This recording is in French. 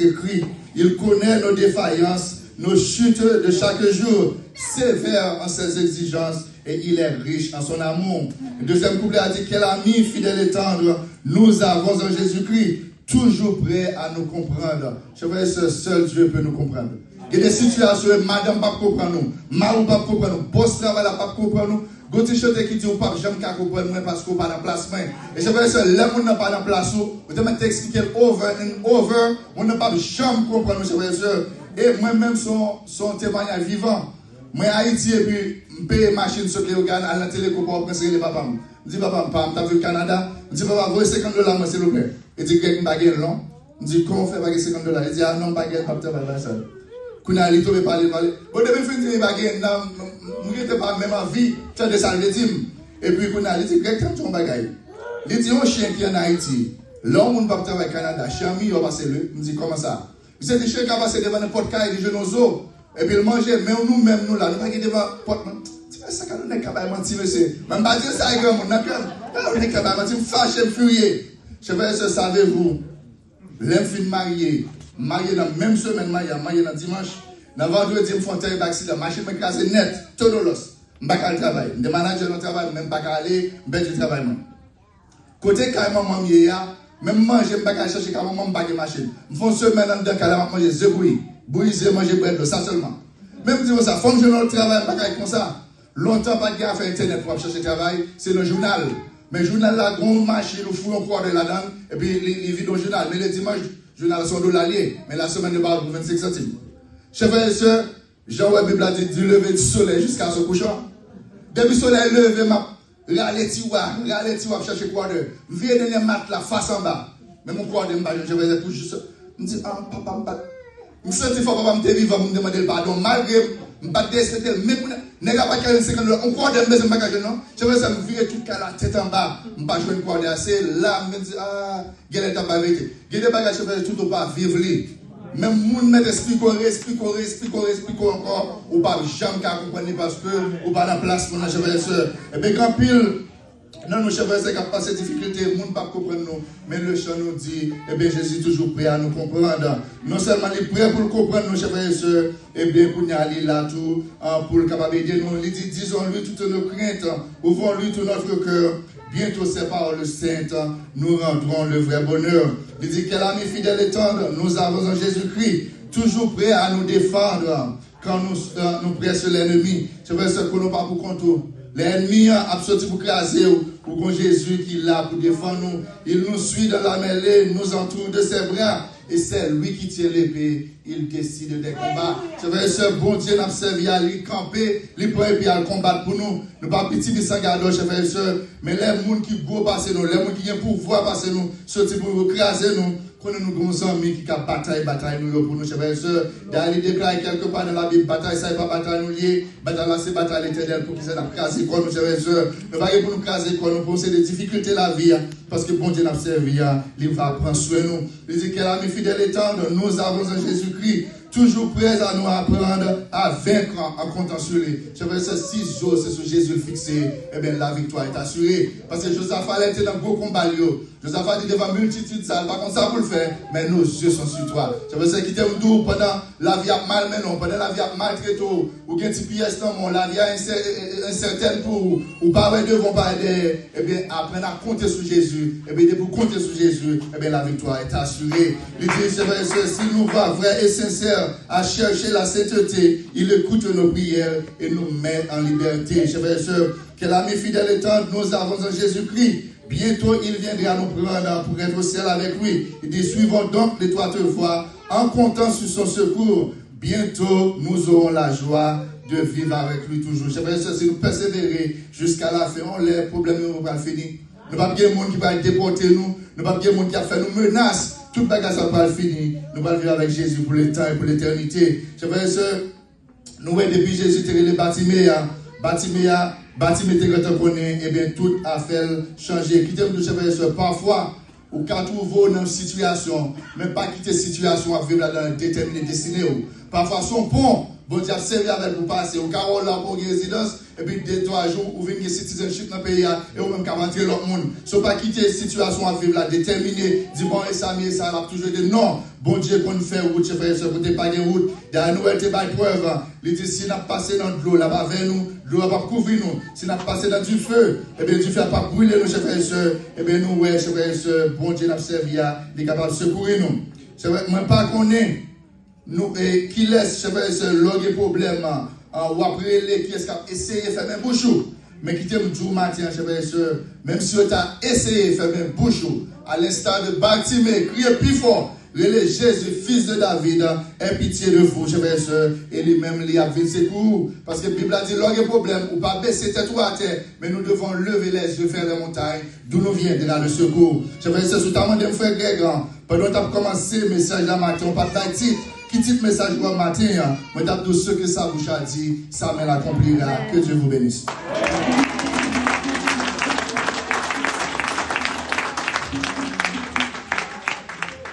notre cri. Il connaît nos défaillances, nos chutes de chaque jour, sévère en ses exigences, et il est riche en son amour. Le deuxième couplet a dit: quel ami fidèle et tendre nous avons en Jésus-Christ, toujours prêt à nous comprendre. Je veux dire, seul Dieu peut nous comprendre. Il y a des situations où madame ne peut pas comprendre nous, Marou ne peut pas comprendre nous, boss travail ne peut pas comprendre nous. Goûtez chanter qui dit ou pas, j'aime qu'à comprendre moi parce qu'on pas dans place. Et je veux dire, les gens n'a pas dans place, vous devez t'expliquer over and over, on n'a pas jamais comprendre nous, je veux dire. Et moi-même, son témoignage vivant. Moi, Haïti, et puis, je paye machine sur les organes à la télé pour prendre les papa. Je dis, papa, tu as vu le Canada? Je dis, papa, vous $50, moi, s'il vous plaît. Il dit, quelqu'un baguette long. Je dis, comment on fait baguette $50? Il dit, ah non, baguette, pas de ça. Quand on a dit, on parler. Au début, je dis, baguette, je n'étais pas même en vie, tu as des salles de dîmes. Et puis, quand on a dit, quelqu'un, tu as un baguette. Il dit, un chien qui est en Haïti, l'homme, on ne peut pas travailler au Canada, chien, il va passer le. Je dis, comment ça? C'est des chiens qui vont passer devant n'importe quel des genoux. Et puis, il mangeait, mais nous-mêmes, nous là, nous ne devant porte. Tu vois, ça, quand on est capable de mentir, monsieur. Même pas dire ça avec un monde, d'accord? On est capable de mentir, fâché, furieux. Je vais dire, savez-vous, l'infime marié dans la même semaine, marié dans dimanche, dans le vendredi, je fais un terrible accident, machine me casse net, tout de l'os. Je ne vais pas travailler. Je manager notre travail, même pas aller, je vais du travail. Côté carrément, même manger, je ne vais pas chercher carrément, je ne vais pas machine. Je fais une semaine dans le cas, je manger deux bouillies. Bouillir, manger bread, ça seulement. Même si ça fonctionne dans le travail, pas comme ça. Longtemps, pas de gars faire internet pour chercher travail, c'est le journal. Mais le journal, là, grande machine, nous fout encore de là-dedans, et puis les vidéos journal. Mais les dimanches, le journal sont $. Mais la semaine, il parle pour 25 centimes. Chers frères et sœurs, Jean-Web Bible a dit du lever du soleil jusqu'à ce couchant. Depuis le soleil levé, je râle, chercher quoi de. Je viens de les mettre la face en bas. Mais mon corps de je vais être juste. Je me dis, ah, papa, je me sens que papa me vivre, me demander pardon. Malgré, je ne pas respecter, mais je n'ai pas $50. On croit de me dire, non. Je veux ça me virer tout cas la tête en bas. Je ne pas jouer une croix assez. Là, je me dis, ah, quelle est ta vérité. Il y a des bagages que je ne peux pas vivre. Même si on explique encore, ou pas jamais comprendre parce que ou pas la place pour nos cheveux et sœurs. Et bien, quand pile, non, nos cheveux c'est qu'à passer difficulté, le monde ne peut pas comprendre nous. Mais le chant nous dit, eh bien, Jésus est toujours prêt à nous comprendre. Non seulement il est prêt pour comprendre nos cheveux et sœurs, eh bien, pour nous aller là tout, pour le capable d'aider nous. Il dit, disons-lui toutes nos craintes, ouvrons-lui tout notre cœur. Bientôt, ces paroles saintes nous rendront le vrai bonheur. Il dit quel ami fidèle et tendre nous avons en Jésus-Christ, toujours prêt à nous défendre quand nous pressons l'ennemi. Je veux dire que nous pas pour compte. L'ennemi a sorti pour craser pour Jésus qui est là pour défendre nous. Il nous suit dans la mêlée, nous entoure de ses bras. Et c'est lui qui tient l'épée, il décide des combats. C'est vrai, ce bon Dieu n'a servi à lui camper, lui prend et puis à le combattre pour nous. Nous pas petit qui s'en garde, chers frères et sœurs, mais les gens qui go passer nous, les gens qui ont pouvoir passer nous, sortir pour écraser nous. Prenons nous grands amis qui ont bataille nous pour nous, chers frères et sœurs. D'aller déclarer quelque part dans la Bible, bataille, ça n'est pas bataille nous lier. Bataille là, c'est bataille éternelle pour qu'ils aient craser quoi nous, chers frères et sœurs. Ne pas pour nous craser quoi nous, pour des difficultés la vie. Parce que bon Dieu n'a servi, il va prendre soin de nous. Il dit qu'elle a mis fidèle et tendre, nous avons en Jésus-Christ, toujours prêts à nous apprendre à vaincre en comptant sur lui. Je veux dire, si Joseph c'est sur Jésus le fixé, eh bien la victoire est assurée. Parce que Joseph était dans un gros combat. Joseph a dit devant multitude, ça pas comme ça pour le faire, mais nos yeux sont sur toi. Je veux dire, qui t'aime doux pendant la vie à mal, mais non, pendant la vie à maltraité, ou bien petit pièce dans mon, la vie incertaine pour, ou pas devant pas aider, eh bien, apprendre à compter sur Jésus, eh bien, pour compter sur Jésus, eh bien, la victoire est assurée. Il dit, c'est vrai, si nous va vrai et sincère à chercher la sainteté, il écoute nos prières et nous met en liberté. Chers frères et sœurs, quel ami fidèle et tendre nous avons en Jésus-Christ. Bientôt, il viendra nous prendre pour être au ciel avec lui. Il dit, suivons donc l'étroite voie en comptant sur son secours. Bientôt, nous aurons la joie de vivre avec lui toujours. Chers frères et sœurs, si nous persévérer jusqu'à la fin, les problèmes ne vont pas finir. Nous n'avons pas de monde qui va déporter nous. Nous n'avons pas de monde qui a fait nous menaces. Tout le bagage va pas finir. Nous allons vivre avec Jésus pour le temps et pour l'éternité. Chers frères et sœurs, nous voyons depuis Jésus, les Bâtiment connaît, et bien tout a fait changer. Quitter nous, chers frères et sœurs, parfois, ou quand vous voyez dans une situation, même pas quitter situation à vivre dans une déterminée destinée. Parfois, son pont, bon Dieu a servi avec vous passer, au carreau là pour une résidence, et puis 2-3 jours, vous venez citizenship dans le pays, et vous même qu'à rentrer l'autre monde. Ne pas quitter la situation à vivre là, déterminer, dire bon, et ça, va toujours dire non. Bon Dieu, qu'on fait route, chef frère et soeur, pour ne pas de route. Derrière nous, elle te bat preuve. Il dit, si nous passé dans de l'eau, là-bas vers nous, l'eau va pas couvrir nous. Si nous passé dans du feu, eh bien, du feu va pas brûler nous, chef frère et soeur. Eh bien, nous, ouais, chef frère et soeur, bon Dieu, nous servi, il est capable de secourir nous. C'est vrai, moi, pas qu'on est, nous, et qui laisse, chef frère et soeur, l'autre problème, ou après, qui est-ce qu'a essayé de faire même bouchou. Mais qui t'aime du matin, chef frère et soeur, même si tu as essayé de faire même bouchou, à l'instar de Bartimée, criez plus fort. Relais Jésus, fils de David, aie pitié de vous, chers frères et sœurs, et lui-même, il a vu secours. Parce que la Bible a dit, l'orgue problème, ou pas baisser tête ou à terre, mais nous devons lever les yeux vers les montagnes, d'où nous vient de là le secours. Chers frères et sœurs, notamment de frère Greg, pendant que tu as commencé le message la matin, on parle d'un titre, qui titre message le matin, moi, tu as tout ce que ça vous a dit, ça m'accomplira. Que Dieu vous bénisse.